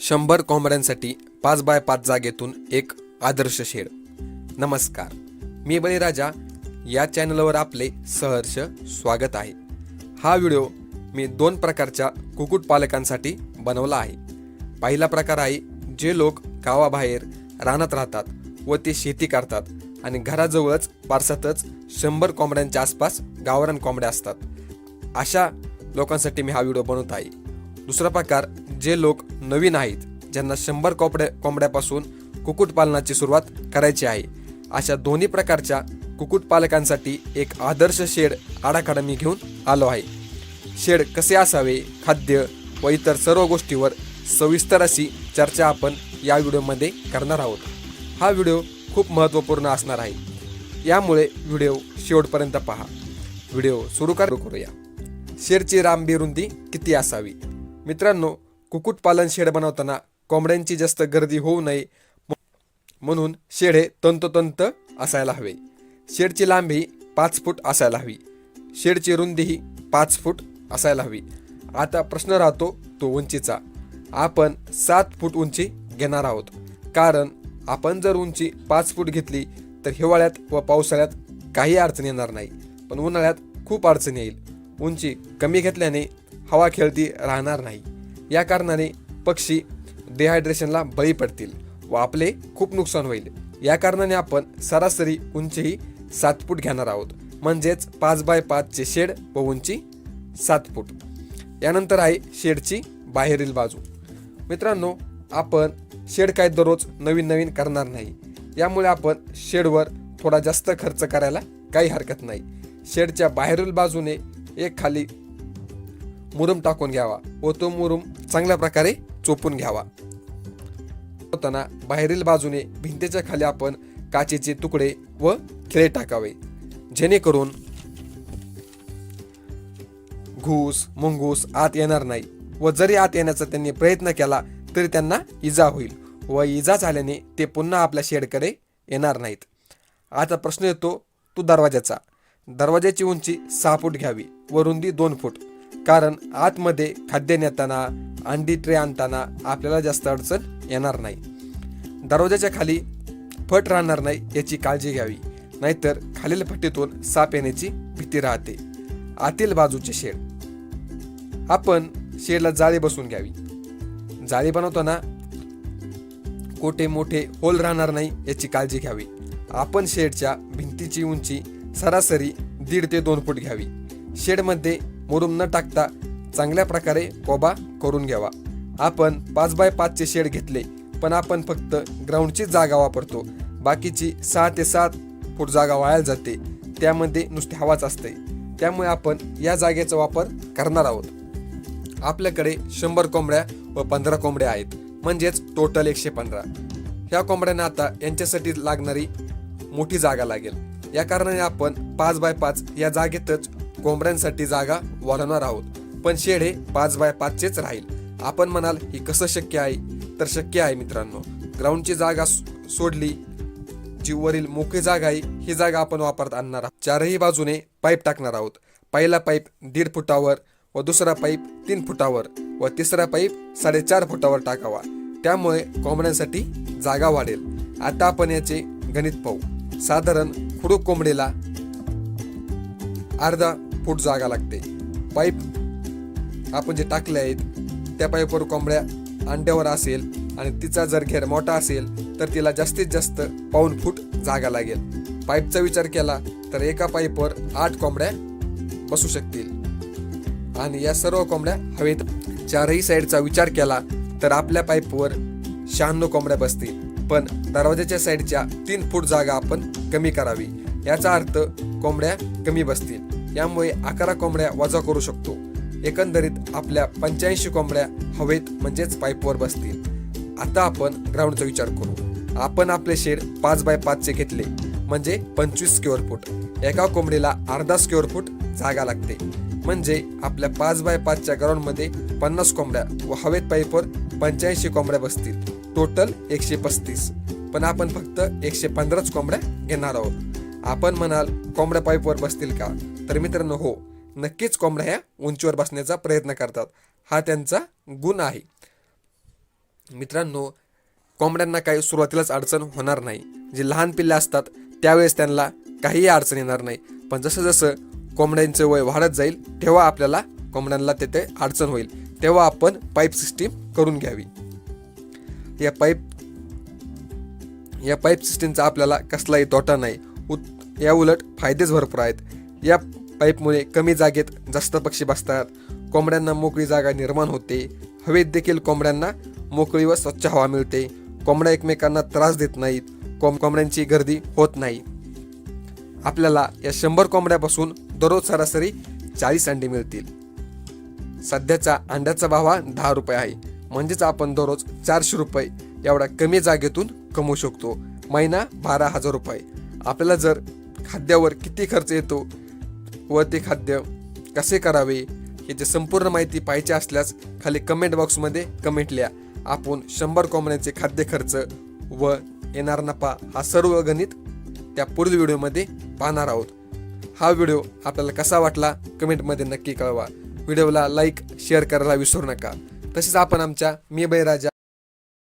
100 कोंबड्यांसाठी 5 bye 5 जागेतून एक आदर्श shade. नमस्कार, मी बळीराजा. या चॅनलवर आपले सहर्ष स्वागत आहे. हा व्हिडिओ मी 2 प्रकारच्या कुक्कुटपालकांसाठी बनवला आहे. पहिला प्रकार आहे जे लोक गावाबाहेर रानात राहतात व ते शेती करतात आणि घराजवळच पारसातच 100 कोंबड्यांच्या आसपास गावरान कोंबड्या असतात. अशा लोकांसाठी मी हा व्हिडिओ बनवत आहे. दुसरा प्रकार जे लोक नवीन आहेत, ज्यांना 100 कोंबड्यापासून कुक्कुटपालनाची सुरुवात करायची आहे, अशा दोन्ही प्रकारच्या कुक्कुटपालकांसाठी एक आदर्श शेड आराखडा मी घेऊन आलो आहे. शेड कसे असावे, खाद्य व इतर सर्व गोष्टीवर सविस्तर अशी चर्चा आपण या व्हिडिओमध्ये करणार आहोत. हा व्हिडिओ खूप महत्त्वपूर्ण असणार आहे, यामुळे व्हिडिओ शेवटपर्यंत पहा. व्हिडिओ सुरू करूया. शेडची लांबी रुंदी किती असावी? मित्रांनो, कुक्कुटपालन शेड बनवताना कोंबड्यांची जास्त गर्दी होऊ नये म्हणून शेड हे तंतोतंत असायला हवे. शेडची लांबी 5 फूट असायला हवी. शेडची रुंदीही 5 फूट असायला हवी. आता प्रश्न राहतो तो उंचीचा. आपण 7 फूट उंची घेणार आहोत, कारण आपण जर उंची 5 फूट घेतली तर हिवाळ्यात व पावसाळ्यात काही अडचण येणार नाही, पण उन्हाळ्यात खूप अडचण येईल. उंची कमी घेतल्याने हवा खेळती राहणार नाही. या कारणाने पक्षी डिहायड्रेशनला बळी पडतील व आपले खूप नुकसान होईल. या कारणाने आपण सरासरी उंचीही 7 फूट घेणार आहोत, म्हणजेच 5 बाय 5 चे शेड व उंची 7 फूट. यानंतर आहे शेडची बाहेरील बाजू. मित्रांनो, आपण शेड काय दररोज नवीन करणार नाही, यामुळे आपण शेडवर थोडा जास्त खर्च करायला काही हरकत नाही. शेडच्या बाहेरील बाजूने एक खाली मुरुम टाकून घ्यावा व तो मुरुम चांगल्या प्रकारे चोपून घ्यावा. होताना बाहेरील बाजूने भिंतीच्या खाली आपण काचेचे तुकडे व खिळे टाकावे, जेणेकरून घूस मुंगूस आत येणार नाही व जरी आत येण्याचा त्यांनी प्रयत्न केला तरी त्यांना इजा होईल व इजा झाल्याने ते पुन्हा आपल्या शेडकडे येणार नाहीत. आता प्रश्न येतो तो दरवाजाचा. दरवाजाची उंची 6 फूट घ्यावी व रुंदी 2 फूट, कारण आतमध्ये खाद्य नेताना अंडी ट्रे आणताना आपल्याला जास्त अडचण येणार नाही. दरवाजाच्या खाली फट राहणार नाही याची काळजी घ्यावी, नाहीतर खालील फटीतून साप येण्याची भीती राहते. आतील बाजूचे शेड. आपण शेडला जाळी बसवून घ्यावी. जाळी बनवताना कोठे मोठे होल राहणार नाही याची काळजी घ्यावी. आपण शेडच्या भिंतीची उंची सरासरी 1.5 ते 2 फूट घ्यावी. शेडमध्ये मुरुम न टाकता चांगल्या प्रकारे कोबा करून घ्यावा. आपण 5 बाय 5 चे शेड घेतले, पण आपण फक्त ग्राउंडची जागा वापरतो. बाकीची 6 ते 7 फूट जागा वायाला जाते, त्यामध्ये नुसती हवाच असते. त्यामुळे आपण या जागेचा वापर करणार आहोत. आपल्याकडे 100 कोंबड्या व 15 कोंबड्या आहेत, म्हणजेच टोटल 115. ह्या कोंबड्यांना आता यांच्यासाठी लागणारी मोठी जागा लागेल. या कारणाने आपण 5 बाय 5 या जागेतच कोंबड्यांसाठी जागा वाढवणार आहोत, पण शेड हे 5 बाय 5 चेच राहील. आपण म्हणाल ही कसं शक्य आहे? तर शक्य आहे मित्रांनो. ग्राउंडची जागा सोडली, जी वरील मोकळी जागा आहे ही जागा आपण वापरत आणणार आहोत. चारही बाजूने पाईप टाकणार आहोत. पहिला पाईप 1.5 फुटावर व दुसरा पाईप 3 फुटावर व तिसरा पाईप 4.5 फुटावर टाकावा. त्यामुळे कोंबड्यांसाठी जागा वाढेल. आता आपण याचे गणित पाहू. साधारण खुडूक कोंबडीला अर्धा फूट जागा लागते. पाईप आपण जे टाकले आहेत त्या पाईपवर कोंबड्या अंड्यावर असेल आणि तिचा जर घेर मोठा असेल तर तिला जास्तीत जास्त 1.5 फूट जागा लागेल. पाईपचा विचार केला तर एका पाईपवर 8 कोंबड्या बसू शकतील आणि या सर्व कोंबड्या हवेत. चारही साईडचा विचार केला तर आपल्या पाईपवर 96 कोंबड्या बसतील, पण दरवाजाच्या साईडच्या 3 फूट जागा आपण कमी करावी. याचा अर्थ कोंबड्या कमी बसतील. यामुळे 11 कोंबड्या वजा करू शकतो. एकंदरीत आपल्या 85 कोंबड्या हवेत म्हणजेच पाईपवर बसतील. आता आपण ग्राउंडचा विचार करू. आपण आपले शेड 5 बाय 5 चे घेतले, म्हणजे 25 स्क्वेअर फूट. एका कोंबडीला अर्धा स्क्वेअर फूट जागा लागते, म्हणजे आपल्या 5 बाय 5 च्या ग्राउंडमध्ये 50 कोंबड्या व हवेत पाईपवर 85 कोंबड्या बसतील. टोटल 135, पण आपण फक्त 115च कोंबड्या घेणार आहोत. आपण म्हणाल कोंबड्या पाईपवर बसतील का? तर मित्रांनो, हो, नक्कीच कोंबड्या ह्या उंचीवर बसण्याचा प्रयत्न करतात. हा त्यांचा गुण आहे. मित्रांनो, कोंबड्यांना काही सुरुवातीलाच अडचण होणार नाही. जे लहान पिल्ले असतात त्यावेळेस त्यांना काहीही अडचण येणार नाही. पण जसं जसं कोंबड्यांचं वय वाढत जाईल तेव्हा आपल्याला कोंबड्यांना तिथे अडचण होईल. तेव्हा आपण पाईप सिस्टीम करून घ्यावी. या पाईप सिस्टीमचा आपल्याला कसलाही तोटा नाही, या उलट फायदेच भरपूर आहेत. या पाईपमुळे कमी जागेत जास्त पक्षी बसतात. कोंबड्यांना मोकळी जागा निर्माण होते. हवेत देखील कोंबड्यांना मोकळी व स्वच्छ हवा मिळते. कोंबड्या एकमेकांना त्रास देत नाहीत. कोंबड्यांची गर्दी होत नाही. आपल्याला या 100 कोंबड्यापासून दररोज सरासरी 40 अंडी मिळतील. सध्याचा अंड्याचा भाव हा 10 रुपये आहे. म्हणजेच आपण दररोज 400 रुपये एवढा कमी जागेतून कमवू शकतो. महिना 12,000 रुपये. आपल्याला जर खाद्यावर किती खर्च येतो व ते खाद्य कसे करावे याची संपूर्ण माहिती पाहिजे असल्यास खाली कमेंट बॉक्समध्ये कमेंट लिहा. आपण 100 कोंबड्यांचे खाद्य खर्च व येणार नफा हा सर्व गणित त्या पुढील व्हिडिओमध्ये पाहणार आहोत. हा व्हिडिओ आपल्याला कसा वाटला कमेंटमध्ये नक्की कळवा. व्हिडिओला लाईक शेअर करायला विसरू नका. तसेच आपण आमच्या मी बळीराजा